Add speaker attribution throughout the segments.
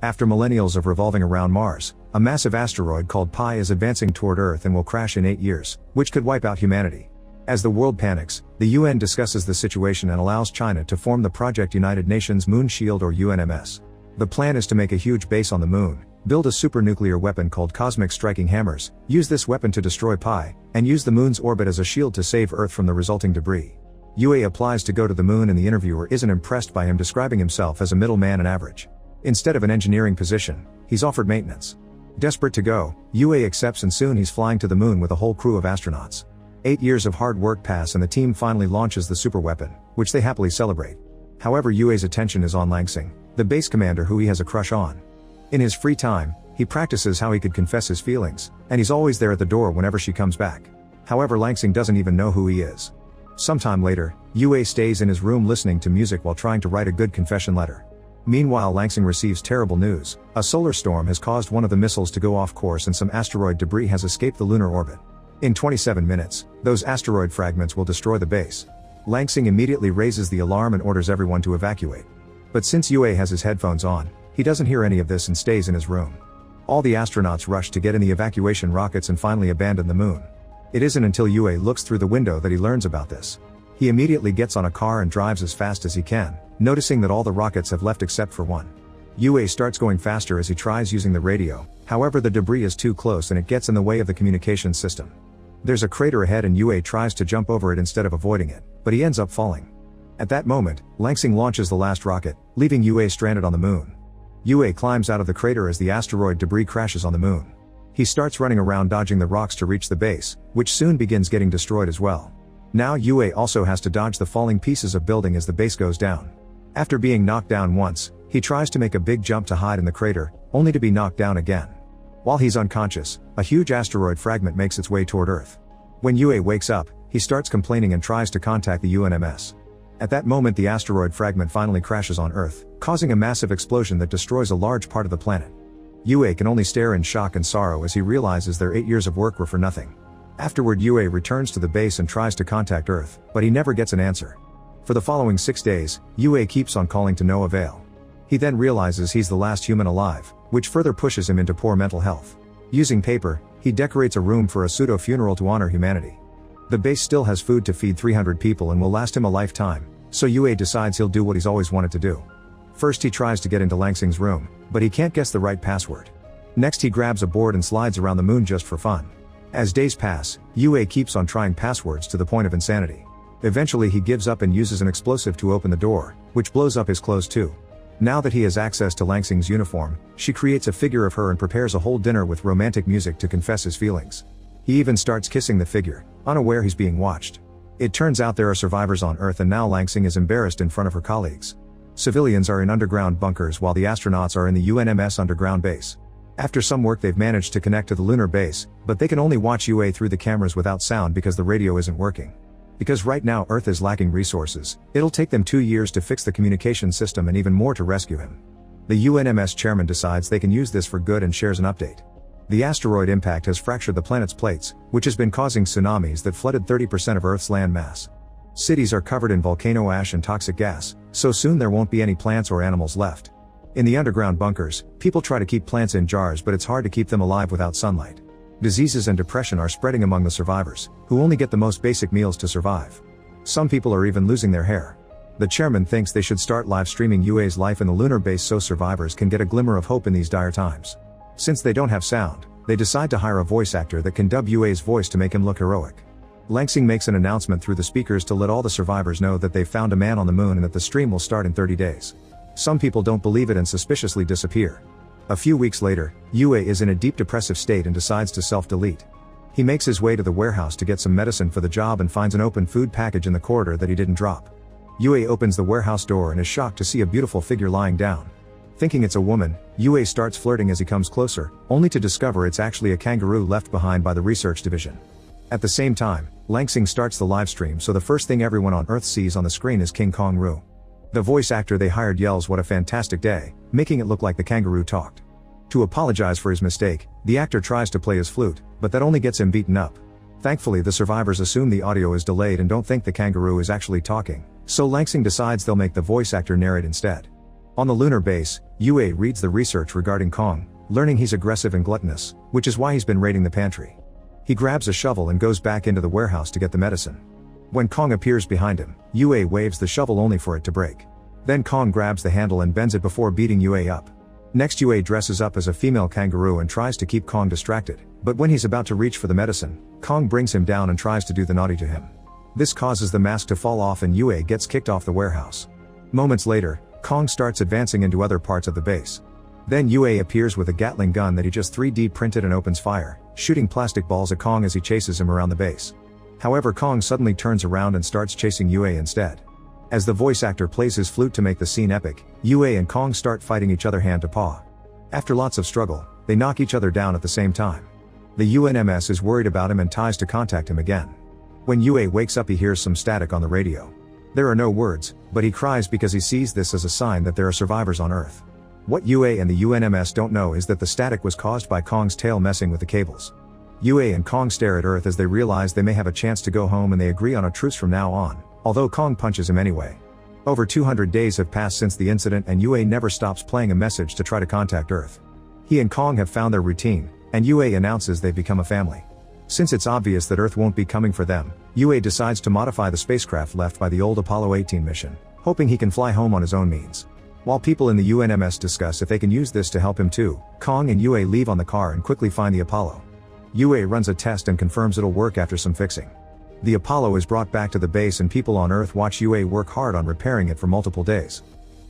Speaker 1: After millennials of revolving around Mars, a massive asteroid called Pi is advancing toward Earth and will crash in 8 years, which could wipe out humanity. As the world panics, the UN discusses the situation and allows China to form the Project United Nations Moon Shield or UNMS. The plan is to make a huge base on the moon, build a supernuclear weapon called cosmic striking hammers, use this weapon to destroy Pi, and use the moon's orbit as a shield to save Earth from the resulting debris. UA applies to go to the moon and the interviewer isn't impressed by him describing himself as a middleman and average. Instead of an engineering position, he's offered maintenance. Desperate to go, UA accepts and soon he's flying to the moon with a whole crew of astronauts. 8 years of hard work pass and the team finally launches the super weapon, which they happily celebrate. However, UA's attention is on Langsing, the base commander who he has a crush on. In his free time, he practices how he could confess his feelings, and he's always there at the door whenever she comes back. However, Langsing doesn't even know who he is. Sometime later, UA stays in his room listening to music while trying to write a good confession letter. Meanwhile, Langsing receives terrible news. A solar storm has caused one of the missiles to go off course and some asteroid debris has escaped the lunar orbit. In 27 minutes, those asteroid fragments will destroy the base. Langsing immediately raises the alarm and orders everyone to evacuate. But since UA has his headphones on, he doesn't hear any of this and stays in his room. All the astronauts rush to get in the evacuation rockets and finally abandon the moon. It isn't until UA looks through the window that he learns about this. He immediately gets on a car and drives as fast as he can, noticing that all the rockets have left except for one. UA starts going faster as he tries using the radio, however the debris is too close and it gets in the way of the communications system. There's a crater ahead and UA tries to jump over it instead of avoiding it, but he ends up falling. At that moment, Langsing launches the last rocket, leaving UA stranded on the moon. UA climbs out of the crater as the asteroid debris crashes on the moon. He starts running around dodging the rocks to reach the base, which soon begins getting destroyed as well. Now UA also has to dodge the falling pieces of building as the base goes down. After being knocked down once, he tries to make a big jump to hide in the crater, only to be knocked down again. While he's unconscious, a huge asteroid fragment makes its way toward Earth. When UA wakes up, he starts complaining and tries to contact the UNMS. At that moment, the asteroid fragment finally crashes on Earth, causing a massive explosion that destroys a large part of the planet. UA can only stare in shock and sorrow as he realizes their 8 years of work were for nothing. Afterward, UA returns to the base and tries to contact Earth, but he never gets an answer. For the following 6 days, UA keeps on calling to no avail. He then realizes he's the last human alive, which further pushes him into poor mental health. Using paper, he decorates a room for a pseudo-funeral to honor humanity. The base still has food to feed 300 people and will last him a lifetime, so UA decides he'll do what he's always wanted to do. First he tries to get into Langsing's room, but he can't guess the right password. Next he grabs a board and slides around the moon just for fun. As days pass, UA keeps on trying passwords to the point of insanity. Eventually he gives up and uses an explosive to open the door, which blows up his clothes too. Now that he has access to Langsing's uniform, she creates a figure of her and prepares a whole dinner with romantic music to confess his feelings. He even starts kissing the figure, unaware he's being watched. It turns out there are survivors on Earth and now Langsing is embarrassed in front of her colleagues. Civilians are in underground bunkers while the astronauts are in the UNMS underground base. After some work they've managed to connect to the lunar base, but they can only watch UA through the cameras without sound because the radio isn't working. Because right now Earth is lacking resources, it'll take them 2 years to fix the communication system and even more to rescue him. The UNMS chairman decides they can use this for good and shares an update. The asteroid impact has fractured the planet's plates, which has been causing tsunamis that flooded 30% of Earth's land mass. Cities are covered in volcano ash and toxic gas, so soon there won't be any plants or animals left. In the underground bunkers, people try to keep plants in jars, but it's hard to keep them alive without sunlight. Diseases and depression are spreading among the survivors, who only get the most basic meals to survive. Some people are even losing their hair. The chairman thinks they should start live streaming UA's life in the lunar base so survivors can get a glimmer of hope in these dire times. Since they don't have sound, they decide to hire a voice actor that can dub UA's voice to make him look heroic. Langsing makes an announcement through the speakers to let all the survivors know that they've found a man on the moon and that the stream will start in 30 days. Some people don't believe it and suspiciously disappear. A few weeks later, UA is in a deep depressive state and decides to self-delete. He makes his way to the warehouse to get some medicine for the job and finds an open food package in the corridor that he didn't drop. UA opens the warehouse door and is shocked to see a beautiful figure lying down. Thinking it's a woman, UA starts flirting as he comes closer, only to discover it's actually a kangaroo left behind by the research division. At the same time, Langsing starts the live stream, so the first thing everyone on Earth sees on the screen is King Kong Roo. The voice actor they hired yells "What a fantastic day," making it look like the kangaroo talked. To apologize for his mistake, the actor tries to play his flute, but that only gets him beaten up. Thankfully the survivors assume the audio is delayed and don't think the kangaroo is actually talking, so Langsing decides they'll make the voice actor narrate instead. On the lunar base, Yue reads the research regarding Kong, learning he's aggressive and gluttonous, which is why he's been raiding the pantry. He grabs a shovel and goes back into the warehouse to get the medicine. When Kong appears behind him, Yue waves the shovel only for it to break. Then Kong grabs the handle and bends it before beating Yue up. Next, Yue dresses up as a female kangaroo and tries to keep Kong distracted, but when he's about to reach for the medicine, Kong brings him down and tries to do the naughty to him. This causes the mask to fall off and Yue gets kicked off the warehouse. Moments later, Kong starts advancing into other parts of the base. Then Yue appears with a Gatling gun that he just 3D printed and opens fire, shooting plastic balls at Kong as he chases him around the base. However, Kong suddenly turns around and starts chasing Yue instead. As the voice actor plays his flute to make the scene epic, Yue and Kong start fighting each other hand to paw. After lots of struggle, they knock each other down at the same time. The UNMS is worried about him and tries to contact him again. When Yue wakes up, he hears some static on the radio. There are no words, but he cries because he sees this as a sign that there are survivors on Earth. What Yue and the UNMS don't know is that the static was caused by Kong's tail messing with the cables. Yue and Kong stare at Earth as they realize they may have a chance to go home, and they agree on a truce from now on, although Kong punches him anyway. Over 200 days have passed since the incident, and Yue never stops playing a message to try to contact Earth. He and Kong have found their routine, and Yue announces they've become a family. Since it's obvious that Earth won't be coming for them, Yue decides to modify the spacecraft left by the old Apollo 18 mission, hoping he can fly home on his own means. While people in the UNMS discuss if they can use this to help him too, Kong and Yue leave on the car and quickly find the Apollo. Yue runs a test and confirms it'll work after some fixing. The Apollo is brought back to the base, and people on Earth watch Yue work hard on repairing it for multiple days.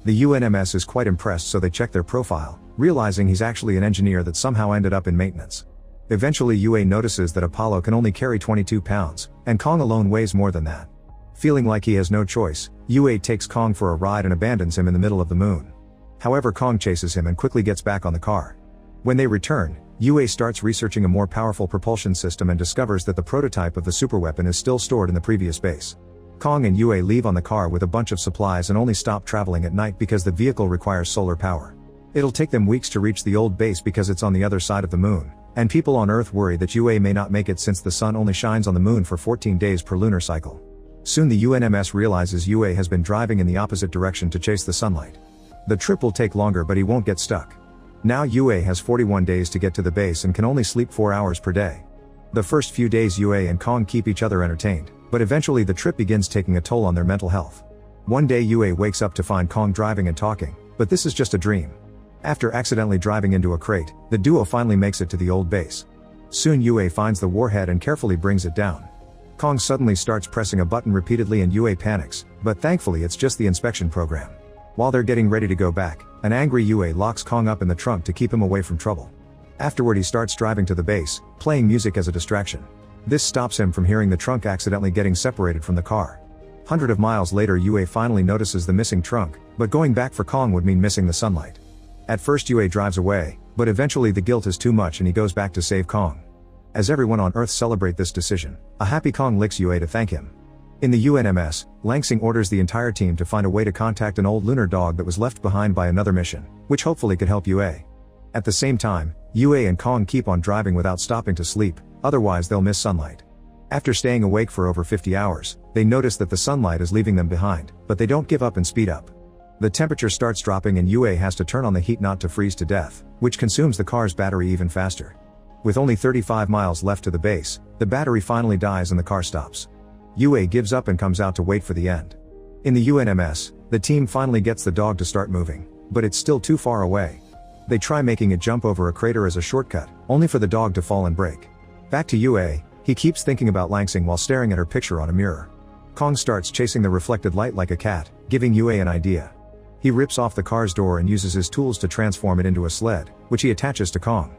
Speaker 1: The UNMS is quite impressed, so they check their profile, realizing he's actually an engineer that somehow ended up in maintenance. Eventually Yue notices that Apollo can only carry 22 pounds, and Kong alone weighs more than that. Feeling like he has no choice, Yue takes Kong for a ride and abandons him in the middle of the moon. However, Kong chases him and quickly gets back on the car. When they return, Yue starts researching a more powerful propulsion system and discovers that the prototype of the superweapon is still stored in the previous base. Kong and Yue leave on the car with a bunch of supplies and only stop traveling at night because the vehicle requires solar power. It'll take them weeks to reach the old base because it's on the other side of the moon, and people on Earth worry that Yue may not make it since the sun only shines on the moon for 14 days per lunar cycle. Soon the UNMS realizes Yue has been driving in the opposite direction to chase the sunlight. The trip will take longer, but he won't get stuck. Now Yue has 41 days to get to the base and can only sleep 4 hours per day. The first few days Yue and Kong keep each other entertained, but eventually the trip begins taking a toll on their mental health. One day Yue wakes up to find Kong driving and talking, but this is just a dream. After accidentally driving into a crate, the duo finally makes it to the old base. Soon Yue finds the warhead and carefully brings it down. Kong suddenly starts pressing a button repeatedly and Yue panics, but thankfully it's just the inspection program. While they're getting ready to go back, an angry Yue locks Kong up in the trunk to keep him away from trouble. Afterward he starts driving to the base, playing music as a distraction. This stops him from hearing the trunk accidentally getting separated from the car. Hundreds of miles later Yue finally notices the missing trunk, but going back for Kong would mean missing the sunlight. At first Yue drives away, but eventually the guilt is too much and he goes back to save Kong. As everyone on Earth celebrate this decision, a happy Kong licks Yue to thank him. In the UNMS, Langsing orders the entire team to find a way to contact an old lunar dog that was left behind by another mission, which hopefully could help Yue. At the same time, Yue and Kong keep on driving without stopping to sleep, otherwise they'll miss sunlight. After staying awake for over 50 hours, they notice that the sunlight is leaving them behind, but they don't give up and speed up. The temperature starts dropping and Yue has to turn on the heat not to freeze to death, which consumes the car's battery even faster. With only 35 miles left to the base, the battery finally dies and the car stops. Yue gives up and comes out to wait for the end. In the UNMS, the team finally gets the dog to start moving, but it's still too far away. They try making it jump over a crater as a shortcut, only for the dog to fall and break. Back to Yue, he keeps thinking about Langsing while staring at her picture on a mirror. Kong starts chasing the reflected light like a cat, giving Yue an idea. He rips off the car's door and uses his tools to transform it into a sled, which he attaches to Kong.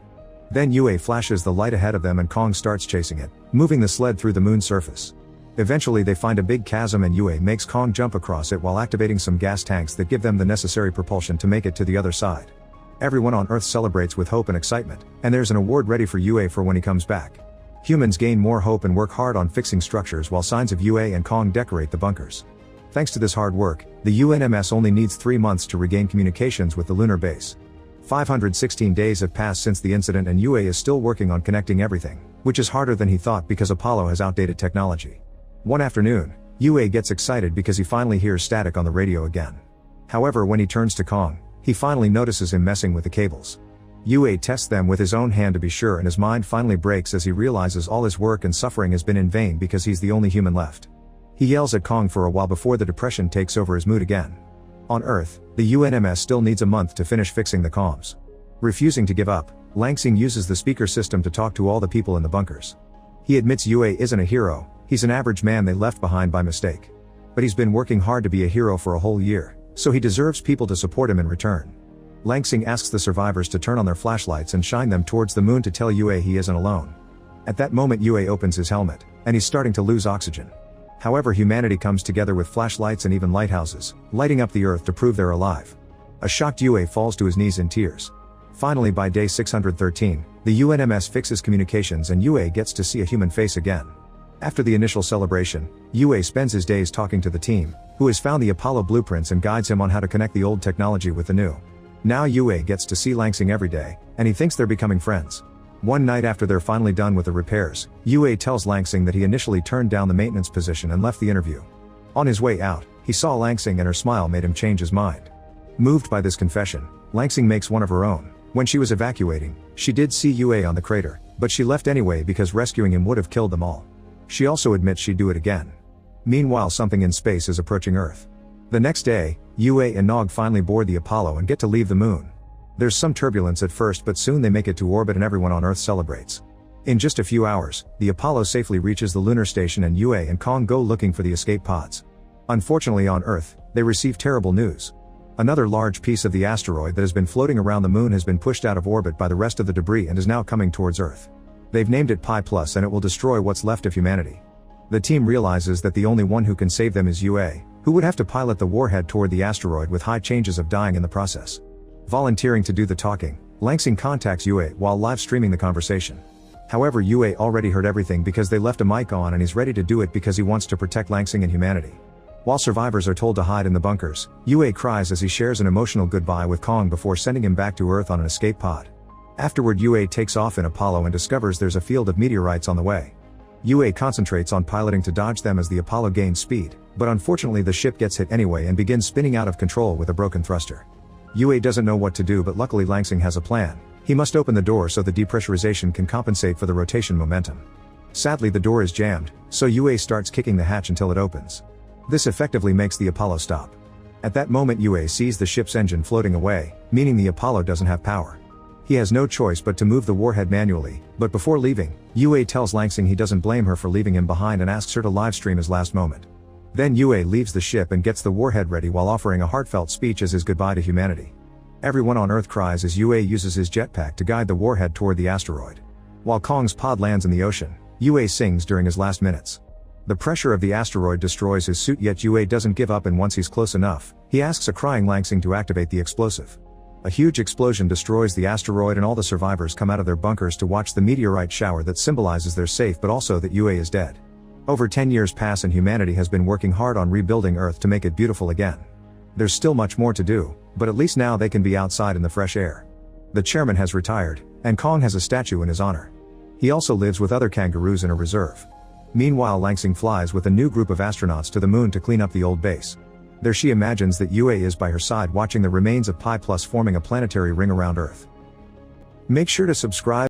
Speaker 1: Then Yue flashes the light ahead of them and Kong starts chasing it, moving the sled through the moon's surface. Eventually they find a big chasm and Yue makes Kong jump across it while activating some gas tanks that give them the necessary propulsion to make it to the other side. Everyone on Earth celebrates with hope and excitement, and there's an award ready for Yue for when he comes back. Humans gain more hope and work hard on fixing structures while signs of Yue and Kong decorate the bunkers. Thanks to this hard work, the UNMS only needs 3 months to regain communications with the lunar base. 516 days have passed since the incident and Yue is still working on connecting everything, which is harder than he thought because Apollo has outdated technology. One afternoon, Yue gets excited because he finally hears static on the radio again. However, when he turns to Kong, He finally notices him messing with the cables. Yue tests them with his own hand to be sure, and his mind finally breaks as he realizes all his work and suffering has been in vain because he's the only human left. He yells at Kong for a while before the depression takes over his mood again. On Earth, the UNMS still needs a month to finish fixing the comms. Refusing to give up, Langsing uses the speaker system to talk to all the people in the bunkers. He admits Yue isn't a hero, he's an average man they left behind by mistake. But he's been working hard to be a hero for a whole year, so he deserves people to support him in return. Langsing asks the survivors to turn on their flashlights and shine them towards the moon to tell Yue he isn't alone. At that moment Yue opens his helmet, and he's starting to lose oxygen. However, humanity comes together with flashlights and even lighthouses, lighting up the Earth to prove they're alive. A shocked Yue falls to his knees in tears. Finally, by day 613, the UNMS fixes communications and Yue gets to see a human face again. After the initial celebration, Yue spends his days talking to the team, who has found the Apollo blueprints and guides him on how to connect the old technology with the new. Now Yue gets to see Langsing every day, and he thinks they're becoming friends. One night after they're finally done with the repairs, Yue tells Langsing that he initially turned down the maintenance position and left the interview. On his way out, he saw Langsing and her smile made him change his mind. Moved by this confession, Langsing makes one of her own. When she was evacuating, she did see Yue on the crater, but she left anyway because rescuing him would have killed them all. She also admits she'd do it again. Meanwhile, something in space is approaching Earth. The next day, Yue and Nog finally board the Apollo and get to leave the moon. There's some turbulence at first, but soon they make it to orbit and everyone on Earth celebrates. In just a few hours, the Apollo safely reaches the lunar station and Yue and Kong go looking for the escape pods. Unfortunately, on Earth, they receive terrible news. Another large piece of the asteroid that has been floating around the moon has been pushed out of orbit by the rest of the debris and is now coming towards Earth. They've named it Pi Plus and it will destroy what's left of humanity. The team realizes that the only one who can save them is Yue, who would have to pilot the warhead toward the asteroid with high chances of dying in the process. Volunteering to do the talking, Langsing contacts Yue while live streaming the conversation. However, Yue already heard everything because they left a mic on and he's ready to do it because he wants to protect Langsing and humanity. While survivors are told to hide in the bunkers, Yue cries as he shares an emotional goodbye with Kong before sending him back to Earth on an escape pod. Afterward, Yue takes off in Apollo and discovers there's a field of meteorites on the way. Yue concentrates on piloting to dodge them as the Apollo gains speed, but unfortunately the ship gets hit anyway and begins spinning out of control with a broken thruster. Yue doesn't know what to do, but luckily Langsing has a plan. He must open the door so the depressurization can compensate for the rotation momentum. Sadly, the door is jammed, so Yue starts kicking the hatch until it opens. This effectively makes the Apollo stop. At that moment Yue sees the ship's engine floating away, meaning the Apollo doesn't have power. He has no choice but to move the warhead manually, but before leaving, Yue tells Langsing he doesn't blame her for leaving him behind and asks her to livestream his last moment. Then Yue leaves the ship and gets the warhead ready while offering a heartfelt speech as his goodbye to humanity. Everyone on Earth cries as Yue uses his jetpack to guide the warhead toward the asteroid. While Kong's pod lands in the ocean, Yue sings during his last minutes. The pressure of the asteroid destroys his suit, yet Yue doesn't give up, and once he's close enough, he asks a crying Langsing to activate the explosive. A huge explosion destroys the asteroid and all the survivors come out of their bunkers to watch the meteorite shower that symbolizes they're safe but also that Yue is dead. Over 10 years pass and humanity has been working hard on rebuilding Earth to make it beautiful again. There's still much more to do, but at least now they can be outside in the fresh air. The chairman has retired, and Kong has a statue in his honor. He also lives with other kangaroos in a reserve. Meanwhile, Langsing flies with a new group of astronauts to the moon to clean up the old base. There she imagines that Yue is by her side watching the remains of Pi Plus forming a planetary ring around Earth. Make sure to subscribe.